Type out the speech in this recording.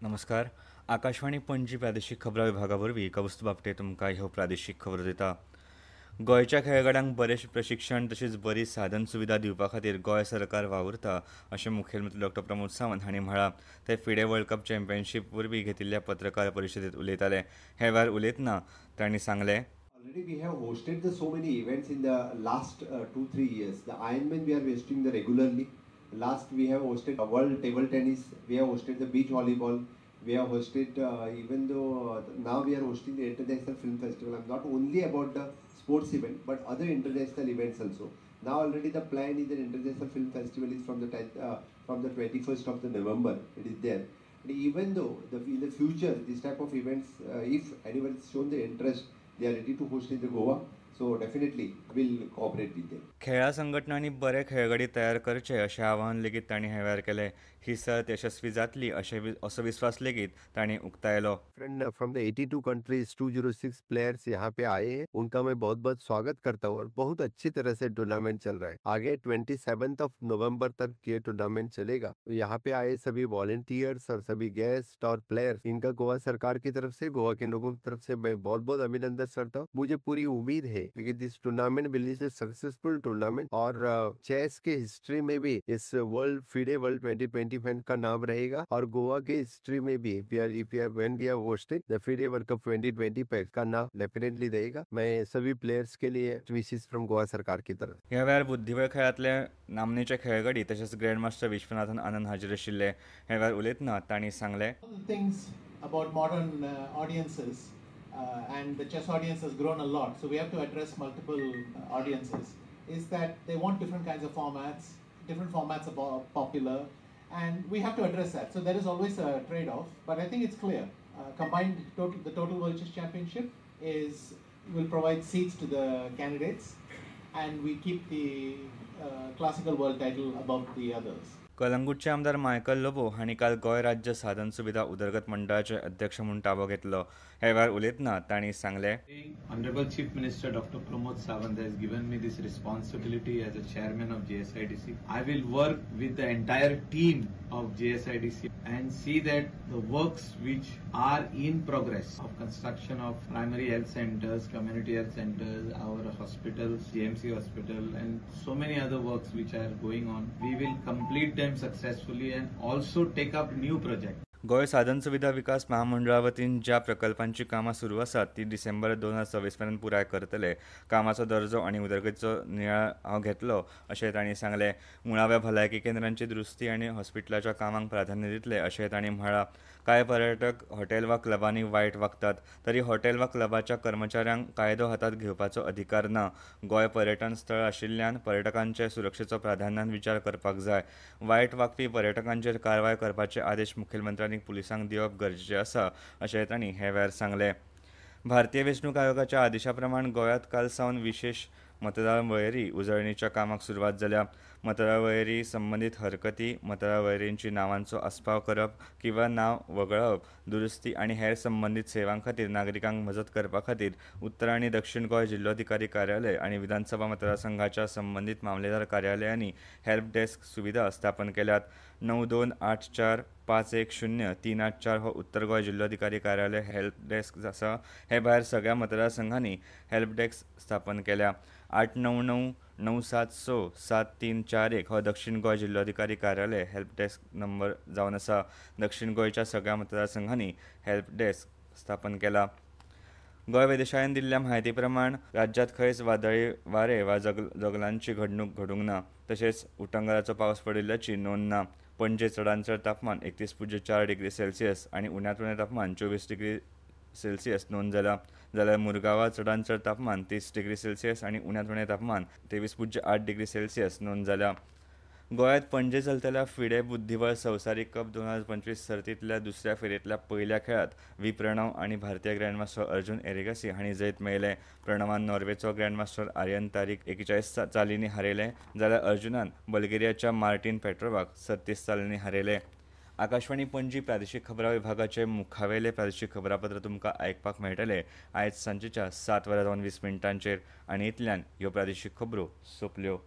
नमस्कार. आकाशवाणी पणजी प्रादेशीक खबरां विभागावरवीं कौस्तुभ आपटे तुमकां ह्यो प्रादेशीक खबरो दिता. गोंयच्या खेळगड्यांक बरें प्रशिक्षण तशेंच बरी साधन सुविधा दिवपा खातीर गोंय सरकार वावुरता अशें मुखेलमंत्री डॉ प्रमोद सावंत हांणी म्हळां. ते फिडे वर्ल्ड कप चॅम्पियनशीप वरवीं घेतिल्ल्या पत्रकार परिशदेंत उलयताले. हे वेळार उलयतना तांणी सांगलें, Already we have hosted so many events in the last 2-3 years. The Ironman we are hosting regularly. Last we have hosted World Table Tennis. We have hosted the beach volleyball. We have hosted even though now we are hosting the International Film Festival. I'm not only about the sports event but other international events also. Now already the plan is that International Film Festival is from the 21st of the November. It is there. And even though in the future this type of events, if anyone has shown the interest, they are ready to host in the Goa, so definitely we'll cooperate with them. खेळा संघटनांनी बरे खेळगडे तयार करचे अशें आवाहन लेगीत तांणी हे वेळार केलें. ही सर्त यशस्वी जातली असो विस्वास लेगीत तांणी उक्तायलो. फ्रॉम द 82 कंट्रीज 206 प्लेयर्स यहाँ पे आए हैं. उनका मैं बहुत बहुत स्वागत करता हूँ और बहुत अच्छी तरह से टूर्नामेंट चल रहा है. आगे 27 ऑफ नवंबर तक ये टूर्नामेंट चलेगा. यहाँ पे आए सभी वॉलंटियर्स और सभी गेस्ट और प्लेयर्स, इनका गोवा सरकार की तरफ से, गोवा के लोगों की तरफ से मैं बहुत बहुत अभिनंदन करता हूँ. मुझे पूरी उम्मीद है कि this tournament will be successful tournament और चेस के हिस्ट्री में भी इस फिडे वर्ल्ड 2020 का नाम रहेगा और गोवा के हिस्ट्री में भी when we are hosted the FIDE World Cup 2020 पे का नाम डेफिनेटली रहेगा. मैं सभी प्लेयर्स के लिए विशेष फ्रॉम गोवा सरकार की तरफ. ह्या वेळार बुद्धिबळ खेळांतले नामनेचे खेळगडी तशेंच ग्रँडमास्टर विश्वनाथन आनंद हाजीर आशिल्ले. हे वेळार उलयतना तांणी सांगलें, things about modern audiences and the chess audience has grown a lot, so we have to address multiple audiences. Is that they want different kinds of formats, different formats are popular, and we have to address that. So there is always a trade-off, but I think it's clear. The total World Chess Championship will provide seats to the candidates, and we keep the classical world title above the others. कलंगूटचे आमदार Michael Lobo हांणी काल गोंय राज्य साधन सुविधा उदरगत मंडळाचे अध्यक्ष म्हणून ताबो घेतलो. हे वेळार उलयतना तांणी सांगलें, Honorable Chief Minister Dr. Pramod Sawant has given me this responsibility as a chairman of JSIDC. I will work with the entire team of JSIDC and see that the works which are in progress of construction of primary health centers, community health centers, our hospitals, GMC hospital and so many other works which are going on, we will complete them successfully and also take up new projects. Goa साधन सुविधा विकास महामंडळा वतीन ज्या प्रकल्पांची कामां सुरू आसात ती डिसेंबर 2026 मेरेन पुराय करतले. कामाचो दर्जो आनी उदरगतीचो नियाळ हांव घेतलो अशें तांणी सांगलें. मुळाव्या भलायकी केंद्रांची दुरुस्ती आनी हॉस्पिटलाच्या कामांक प्राधान्य दितले अशें तांणी म्हळां. कांय पर्यटक हॉटेल वा क्लबांनी वायट वागतात, तरी हॉटेल वा क्लबाच्या कर्मचाऱ्यांक कायदो हातांत घेवपाचो अधिकार ना. गोंय पर्यटन स्थळ आशिल्ल्यान पर्यटकांचे सुरक्षेचो प्राधान्यान विचार करपाक जाय. वायट वागपी पर्यटकांचेर कारवाय करपाचे आदेश मुखेलमंत्र्यांनी पुलिसांक दिवप गरजेचें आसा अशें तांणी हे वेळार सांगलें. भारतीय वेंचणूक आयोगाच्या आदेशा प्रमाण गोंयांत काल सावन विशेष मतदार वळेरी उजळणीच्या कामाक सुरवात जाल्या. मतदार वळेरी संबंदीत हरकती, मतदार वळेरींची नांवांचो आस्पाव करप किंवा नांव वगळप, दुरुस्ती आनी हेर संबंदीत सेवां खातीर नागरिकांक मजत करपा खातीर उत्तर आनी दक्षिण गोंय जिल्लोधिकारी कार्यालय आनी विधानसभा मतदारसंघाच्या संबंदीत मामलेदार कार्यालयांनी हेल्प डेस्क सुविधा स्थापन केल्यात. 9284510384 हो उत्तर गोंय जिल्लोधिकारी कार्यालय हेल्प डेस्क आसा. हे भायर सगळ्या मतदारसंघांनी हेल्प डेस्क स्थापन केल्या. 8999976734 हो दक्षिण गोंय जिल्लोधिकारी कार्यालय हेल्प डेस्क नंबर जावन आसा. दक्षिण गोंयच्या सगळ्या मतदारसंघांनी हेल्प डेस्क स्थापन केला. गोंय वेधशाळेन दिल्ल्या म्हायती प्रमाण राज्यांत खंयच वादळी वारे वा जगलांची घडणूक घडूंक ना. तशेंच उटंगराचो पावस पडिल्ल्याची नोंद ना. पणजे चडांत चड तापमान 31.4 डिग्री सेल्सियस आनी उण्यांत उणें तापमान 24 डिग्री सेल्सियस नोंद जाल्या. जाल्यार मुरगांवां चडांत चड तापमान 30 डिग्री सेल्सियस आनी उण्यांत उणें तापमान 23.8 डिग्री सेल्सियस नोंद जाल्या. गोंयांत पणजे चलतल्या फिडे बुद्धीबळ संवसारीक कप 2025 सर्तींतल्या दुसऱ्या फेरयेंतल्या पयल्या खेळांत व्ही प्रणव आनी भारतीय ग्रँडमास्टर अर्जुन एरिगासी हांणी जैत मेळयलें. प्रणवान नॉर्वेचो ग्रँडमास्टर आर्यन तारीक 41 चालींनी हारयलें, जाल्यार अर्जुनान बल्गेरियाच्या मार्टीन पेट्रोवाक 36 चालींनी हारयलें. आकाशवाणी पणजी प्रादेशीक खबरां विभागाचे मुखावेले प्रादेशीक खबरापत्र तुमकां आयकपाक मेळटले आयज सांजेच्या 7:20 आनी इतल्यान ह्यो प्रादेशीक खबरो सोंपल्यो.